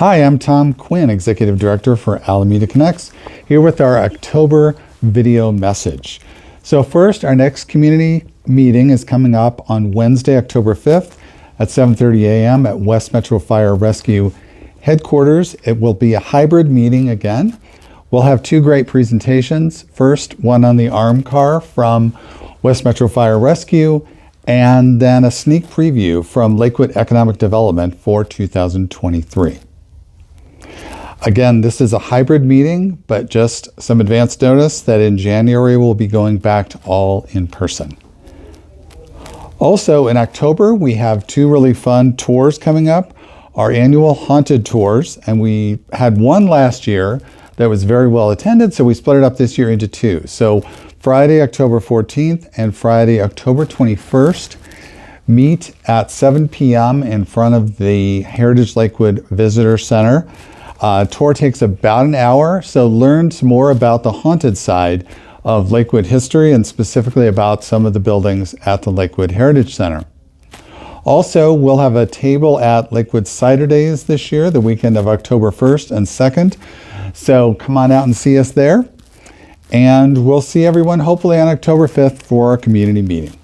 Hi, I'm Tom Quinn, Executive Director for Alameda Connects, here with our October video message. So first, our next community meeting is coming up on Wednesday, October 5th at 7:30 a.m. at West Metro Fire Rescue Headquarters. It will be a hybrid meeting again. We'll have two great presentations. First, one on the arm car from West Metro Fire Rescue, and then a sneak preview from Lakewood Economic Development for 2023. Again, this is a hybrid meeting, but just some advance notice that in January we'll be going back to all in person. Also in October, we have two really fun tours coming up, our annual haunted tours, and we had one last year that was very well attended, so we split it up this year into two. So Friday, October 14th and Friday, October 21st, meet at 7 p.m. in front of the Heritage Lakewood Visitor Center. Tour takes about an hour, so learn some more about the haunted side of Lakewood history and specifically about some of the buildings at the Lakewood Heritage Center. Also, we'll have a table at Lakewood Cider Days this year, the weekend of October 1st and 2nd. So come on out and see us there. And we'll see everyone hopefully on October 5th for our community meeting.